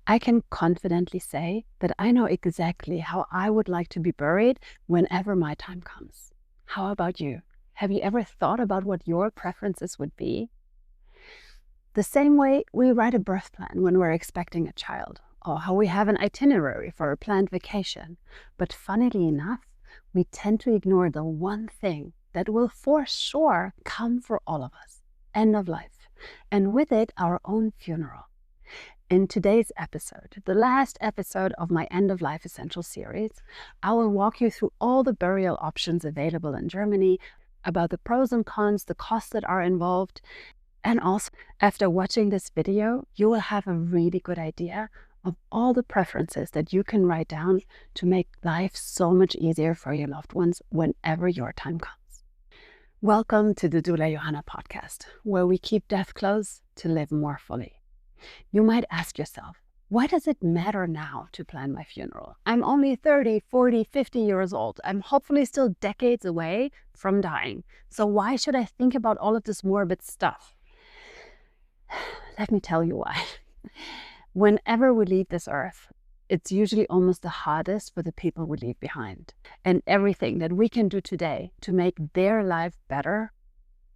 I can confidently say that I know exactly how I would like to be buried whenever my time comes. How about you? Have you ever thought about what your preferences would be? The same way we write a birth plan when we're expecting a child, or how we have an itinerary for a planned vacation. But funnily enough, we tend to ignore the one thing that will for sure come for all of us: end of life, and with it, our own funeral. In today's episode, the last episode of my End of Life Essential series, I will walk you through all the burial options available in Germany, about the pros and cons, the costs that are involved, and also, after watching this video, you will have a really good idea of all the preferences that you can write down to make life so much easier for your loved ones whenever your time comes. Welcome to the Doula Johanna podcast, where we keep death close to live more fully. You might ask yourself, why does it matter now to plan my funeral? I'm only 30, 40, 50 years old. I'm hopefully still decades away from dying. So why should I think about all of this morbid stuff? Let me tell you why. Whenever we leave this earth, it's usually almost the hardest for the people we leave behind. And everything that we can do today to make their life better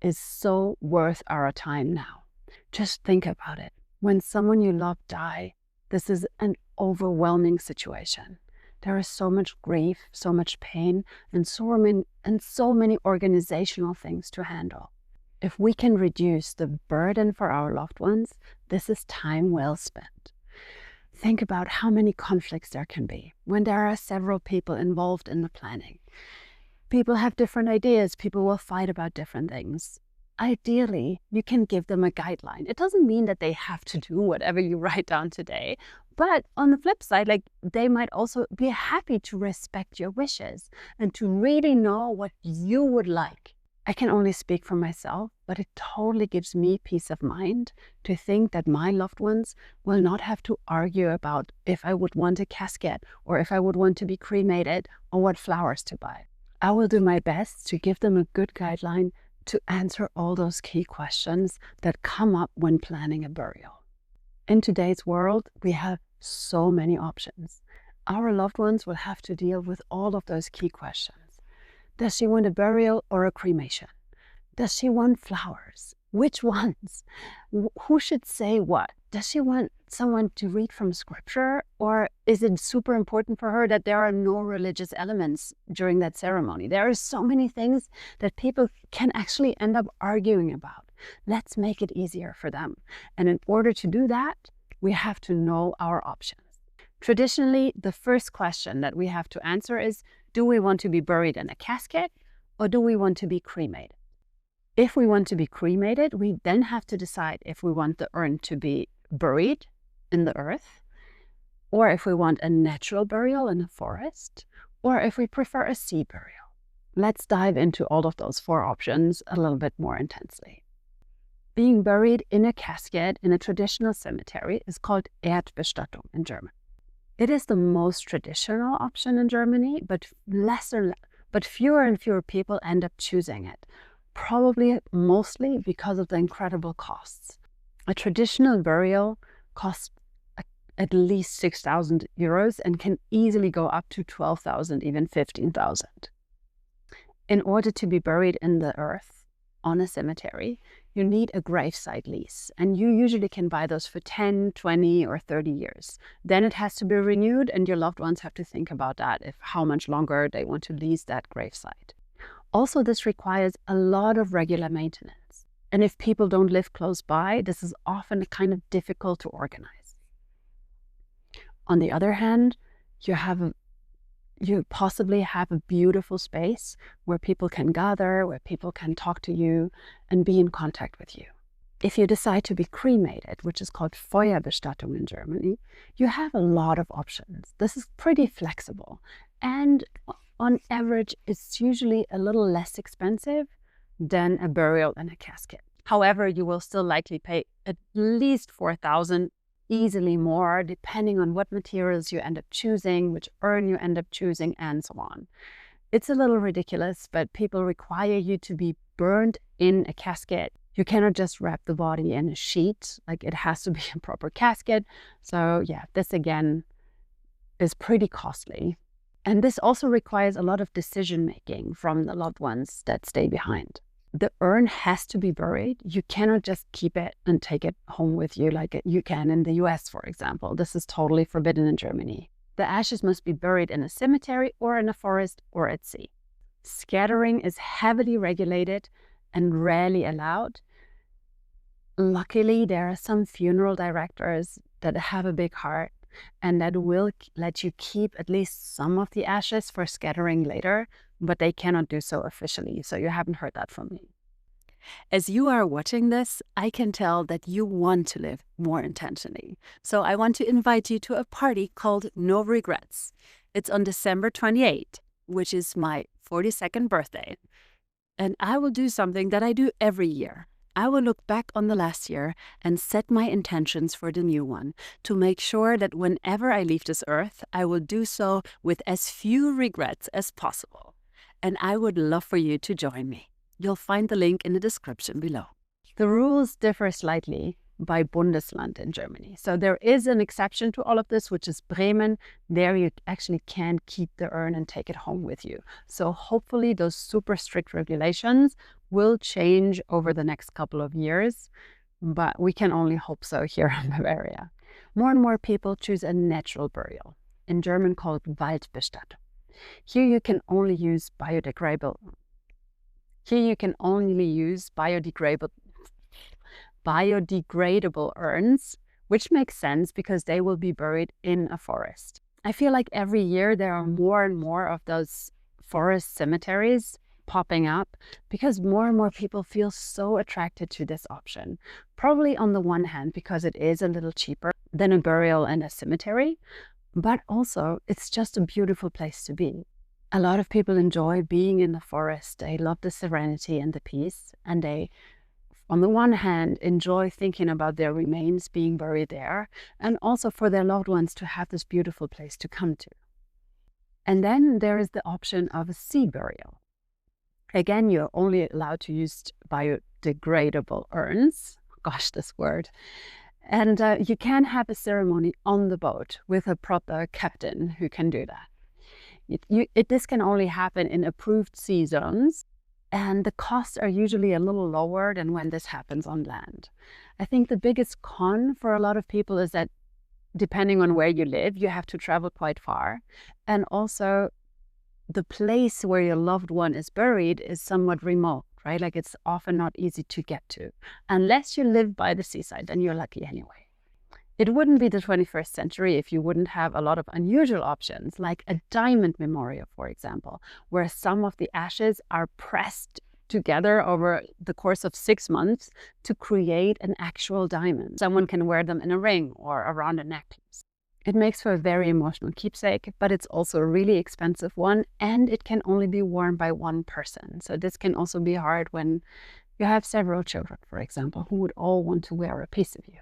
is so worth our time now. Just think about it. When someone you love die, this is an overwhelming situation. There is so much grief, so much pain, and so many organizational things to handle. If we can reduce the burden for our loved ones, this is time well spent. Think about how many conflicts there can be when there are several people involved in the planning. People have different ideas. People will fight about different things. Ideally, you can give them a guideline. It doesn't mean that they have to do whatever you write down today. But on the flip side, they might also be happy to respect your wishes and to really know what you would like. I can only speak for myself, but it totally gives me peace of mind to think that my loved ones will not have to argue about if I would want a casket or if I would want to be cremated or what flowers to buy. I will do my best to give them a good guideline to answer all those key questions that come up when planning a burial. In today's world, we have so many options. Our loved ones will have to deal with all of those key questions. Does she want a burial or a cremation? Does she want flowers? Which ones? Who should say what? Does she want someone to read from scripture? Or is it super important for her that there are no religious elements during that ceremony? There are so many things that people can actually end up arguing about. Let's make it easier for them. And in order to do that, we have to know our options. Traditionally, the first question that we have to answer is, do we want to be buried in a casket or do we want to be cremated? If we want to be cremated, we then have to decide if we want the urn to be buried in the earth, or if we want a natural burial in a forest, or if we prefer a sea burial. Let's dive into all of those four options a little bit more intensely. Being buried in a casket in a traditional cemetery is called Erdbestattung in German. It is the most traditional option in Germany, but fewer and fewer people end up choosing it, probably mostly because of the incredible costs. A traditional burial costs at least 6,000 euros and can easily go up to 12,000, even 15,000. In order to be buried in the earth on a cemetery, you need a gravesite lease, and you usually can buy those for 10, 20, or 30 years. Then it has to be renewed, and your loved ones have to think about that, how much longer they want to lease that gravesite. Also, this requires a lot of regular maintenance. And if people don't live close by, this is often kind of difficult to organize. On the other hand, you possibly have a beautiful space where people can gather, where people can talk to you and be in contact with you. If you decide to be cremated, which is called Feuerbestattung in Germany, you have a lot of options. This is pretty flexible, and on average, it's usually a little less expensive than a burial in a casket. However, you will still likely pay at least 4,000, easily more, depending on what materials you end up choosing, which urn you end up choosing, and so on. It's a little ridiculous, but people require you to be burned in a casket. You cannot just wrap the body in a sheet, like it has to be a proper casket. So yeah, this again is pretty costly. And this also requires a lot of decision making from the loved ones that stay behind. The urn has to be buried. You cannot just keep it and take it home with you like you can in the US, for example. This is totally forbidden in Germany. The ashes must be buried in a cemetery or in a forest or at sea. Scattering is heavily regulated and rarely allowed. Luckily, there are some funeral directors that have a big heart and that will let you keep at least some of the ashes for scattering later, but they cannot do so officially. So you haven't heard that from me. As you are watching this, I can tell that you want to live more intentionally. So I want to invite you to a party called No Regrets. It's on December 28th, which is my 42nd birthday. And I will do something that I do every year. I will look back on the last year and set my intentions for the new one to make sure that whenever I leave this earth, I will do so with as few regrets as possible. And I would love for you to join me. You'll find the link in the description below. The rules differ slightly by Bundesland in Germany. So there is an exception to all of this, which is Bremen. There you actually can keep the urn and take it home with you. So hopefully those super strict regulations will change over the next couple of years, but we can only hope so here in Bavaria. More and more people choose a natural burial, in German called Waldbestattung. Here you can only use biodegradable urns, which makes sense because they will be buried in a forest. I feel like every year there are more and more of those forest cemeteries popping up because more and more people feel so attracted to this option. Probably on the one hand because it is a little cheaper than a burial in a cemetery, but also it's just a beautiful place to be. A lot of people enjoy being in the forest. They love the serenity and the peace, and they, on the one hand, enjoy thinking about their remains being buried there, and also for their loved ones to have this beautiful place to come to. And then there is the option of a sea burial. Again, you're only allowed to use biodegradable urns. Gosh, this word. And you can have a ceremony on the boat with a proper captain who can do that. This can only happen in approved sea zones, and the costs are usually a little lower than when this happens on land. I think the biggest con for a lot of people is that depending on where you live, you have to travel quite far. And also the place where your loved one is buried is somewhat remote, right? Like it's often not easy to get to. Unless you live by the seaside, then you're lucky anyway. It wouldn't be the 21st century if you wouldn't have a lot of unusual options, like a diamond memorial, for example, where some of the ashes are pressed together over the course of 6 months to create an actual diamond. Someone can wear them in a ring or around a necklace. It makes for a very emotional keepsake, but it's also a really expensive one, and it can only be worn by one person. So this can also be hard when you have several children, for example, who would all want to wear a piece of you.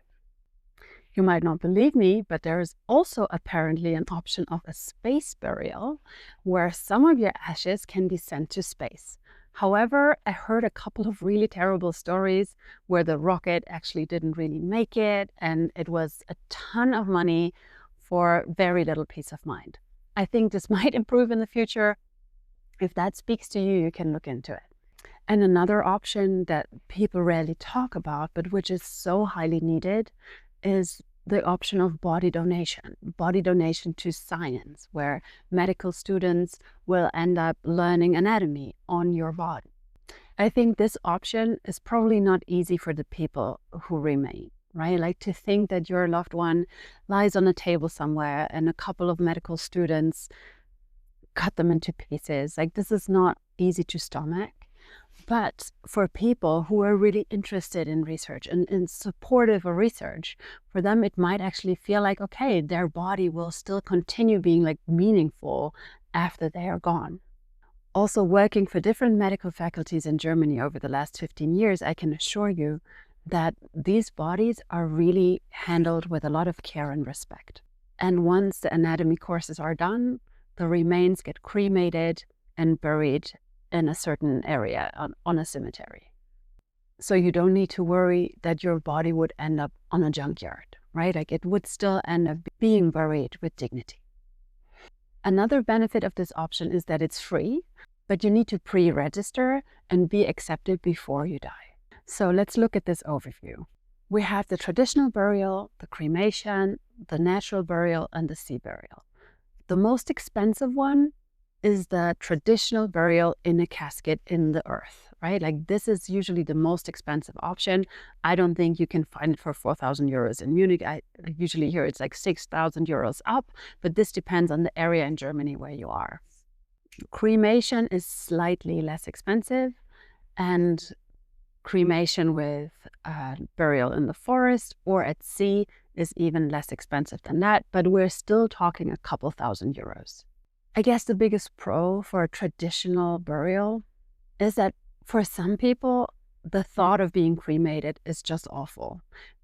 You might not believe me, but there is also apparently an option of a space burial where some of your ashes can be sent to space. However, I heard a couple of really terrible stories where the rocket actually didn't really make it, and it was a ton of money for very little peace of mind. I think this might improve in the future. If that speaks to you, you can look into it. And another option that people rarely talk about, but which is so highly needed, is the option of body donation to science, where medical students will end up learning anatomy on your body. I think this option is probably not easy for the people who remain, right? Like to think that your loved one lies on a table somewhere and a couple of medical students cut them into pieces. Like this is not easy to stomach. But for people who are really interested in research and supportive of research, for them it might actually feel like, okay, their body will still continue being like meaningful after they are gone. Also, working for different medical faculties in Germany over the last 15 years, I can assure you that these bodies are really handled with a lot of care and respect. And once the anatomy courses are done, the remains get cremated and buried in a certain area on a cemetery. So you don't need to worry that your body would end up on a junkyard, right? Like it would still end up being buried with dignity. Another benefit of this option is that it's free, but you need to pre-register and be accepted before you die. So let's look at this overview. We have the traditional burial, the cremation, the natural burial, and the sea burial. The most expensive one is the traditional burial in a casket in the earth, right? Like this is usually the most expensive option. I don't think you can find it for 4,000 euros in Munich. I usually hear it's like 6,000 euros up, but this depends on the area in Germany where you are. Cremation is slightly less expensive, and cremation with burial in the forest or at sea is even less expensive than that, but we're still talking a couple thousand euros. I guess the biggest pro for a traditional burial is that for some people, the thought of being cremated is just awful.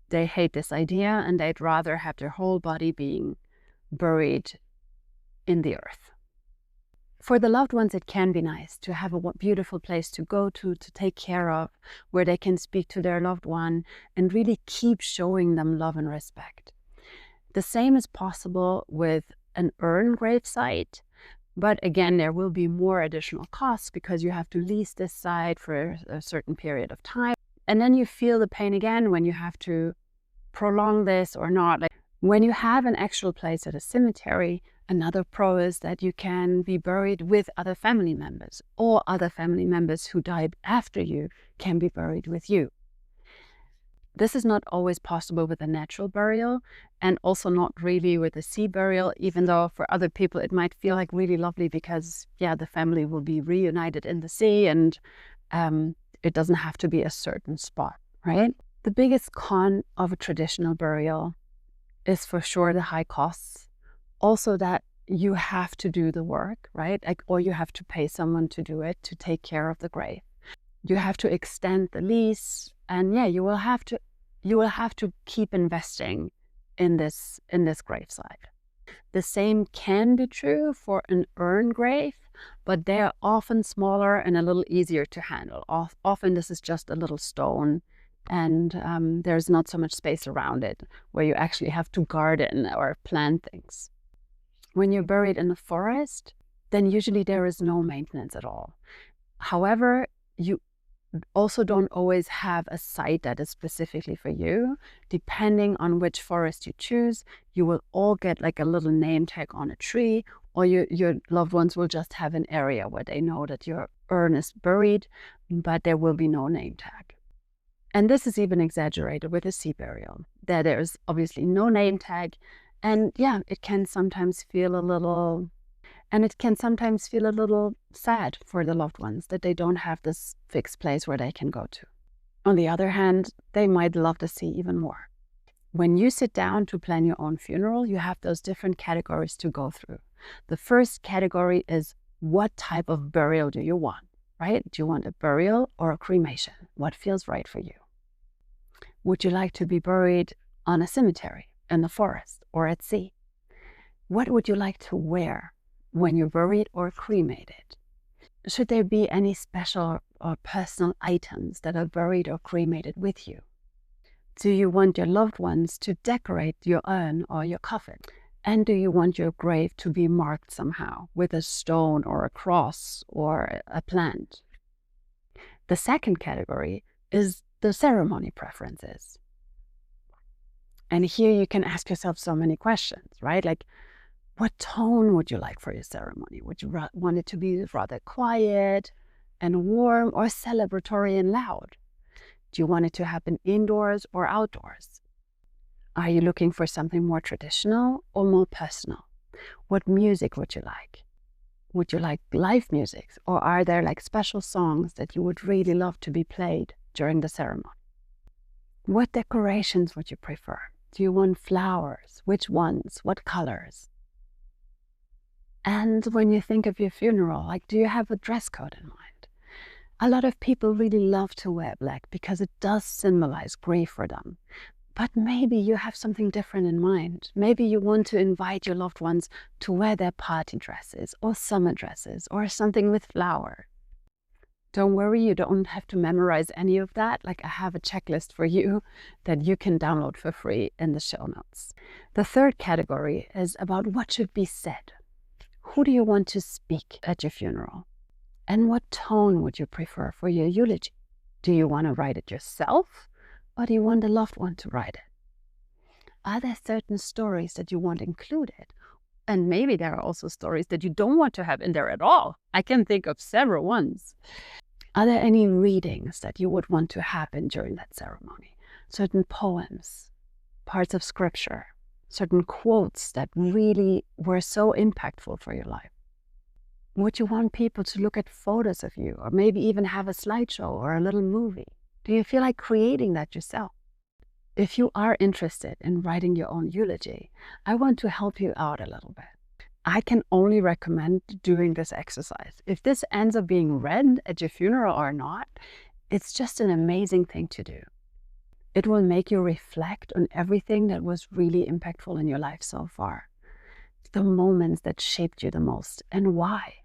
They hate this idea and they'd rather have their whole body being buried in the earth. For the loved ones, it can be nice to have a beautiful place to go to take care of, where they can speak to their loved one and really keep showing them love and respect. The same is possible with an urn gravesite, but again, there will be more additional costs because you have to lease this site for a certain period of time. And then you feel the pain again when you have to prolong this or not. Like when you have an actual place at a cemetery, another pro is that you can be buried with other family members, or other family members who died after you can be buried with you. This is not always possible with a natural burial, and also not really with a sea burial, even though for other people it might feel like really lovely because, yeah, the family will be reunited in the sea and it doesn't have to be a certain spot, right? The biggest con of a traditional burial is for sure the high costs. Also that you have to do the work, right? Like, or you have to pay someone to do it, to take care of the grave. You have to extend the lease, and yeah, you will have to keep investing in this gravesite. The same can be true for an urn grave, but they are often smaller and a little easier to handle. Often this is just a little stone, and there's not so much space around it where you actually have to garden or plant things. When you're buried in the forest, then usually there is no maintenance at all. However, you also don't always have a site that is specifically for you. Depending on which forest you choose, you will all get like a little name tag on a tree, or your loved ones will just have an area where they know that your urn is buried, but there will be no name tag. And this is even exaggerated with a sea burial. There's obviously no name tag, and yeah, it can sometimes feel a little sad for the loved ones that they don't have this fixed place where they can go to. On the other hand, they might love the sea even more. When you sit down to plan your own funeral, you have those different categories to go through. The first category is, what type of burial do you want, right? Do you want a burial or a cremation? What feels right for you? Would you like to be buried on a cemetery, in the forest, or at sea? What would you like to wear when you're buried or cremated? Should there be any special or personal items that are buried or cremated with you? Do you want your loved ones to decorate your urn or your coffin? And do you want your grave to be marked somehow with a stone or a cross or a plant? The second category is the ceremony preferences. And here you can ask yourself so many questions, right? Like, what tone would you like for your ceremony? Would you want it to be rather quiet and warm, or celebratory and loud? Do you want it to happen indoors or outdoors? Are you looking for something more traditional or more personal? What music would you like? Would you like live music, or are there like special songs that you would really love to be played during the ceremony? What decorations would you prefer? Do you want flowers? Which ones? What colors? And when you think of your funeral, like, do you have a dress code in mind? A lot of people really love to wear black because it does symbolize grief for them. But maybe you have something different in mind. Maybe you want to invite your loved ones to wear their party dresses or summer dresses or something with flower. Don't worry, you don't have to memorize any of that. Like, I have a checklist for you that you can download for free in the show notes. The third category is about what should be said. Who do you want to speak at your funeral? And what tone would you prefer for your eulogy? Do you want to write it yourself, or do you want a loved one to write it? Are there certain stories that you want included? And maybe there are also stories that you don't want to have in there at all. I can think of several ones. Are there any readings that you would want to happen during that ceremony? Certain poems, parts of scripture, certain quotes that really were so impactful for your life? Would you want people to look at photos of you, or maybe even have a slideshow or a little movie? Do you feel like creating that yourself? If you are interested in writing your own eulogy, I want to help you out a little bit. I can only recommend doing this exercise. If this ends up being read at your funeral or not, it's just an amazing thing to do. It will make you reflect on everything that was really impactful in your life so far. The moments that shaped you the most, and why.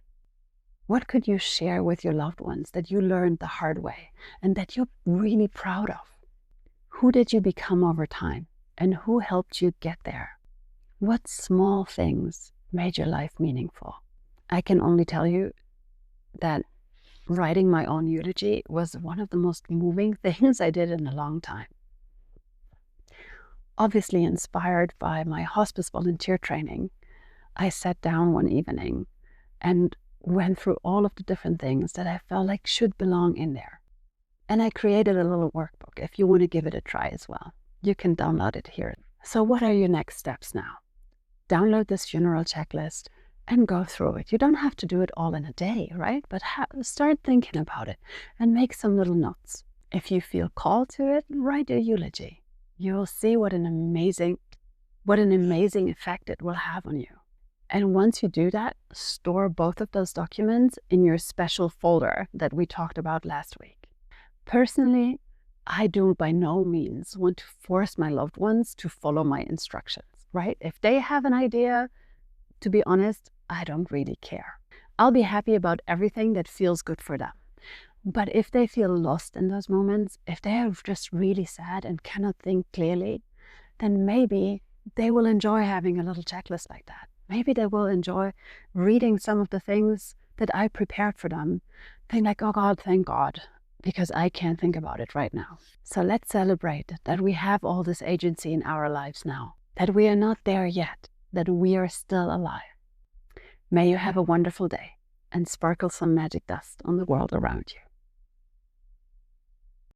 What could you share with your loved ones that you learned the hard way and that you're really proud of? Who did you become over time, and who helped you get there? What small things made your life meaningful? I can only tell you that writing my own eulogy was one of the most moving things I did in a long time. Obviously inspired by my hospice volunteer training, I sat down one evening and went through all of the different things that I felt like should belong in there. And I created a little workbook if you want to give it a try as well. You can download it here. So what are your next steps now? Download this funeral checklist and go through it. You don't have to do it all in a day, right? But start thinking about it and make some little notes. If you feel called to it, write your eulogy. You'll see what an amazing effect it will have on you. And once you do that, store both of those documents in your special folder that we talked about last week. Personally, I do by no means want to force my loved ones to follow my instructions, right? If they have an idea, to be honest, I don't really care. I'll be happy about everything that feels good for them. But if they feel lost in those moments, if they are just really sad and cannot think clearly, then maybe they will enjoy having a little checklist like that. Maybe they will enjoy reading some of the things that I prepared for them. Think like, oh God, thank God, because I can't think about it right now. So let's celebrate that we have all this agency in our lives now, that we are not there yet, that we are still alive. May you have a wonderful day and sparkle some magic dust on the world around you.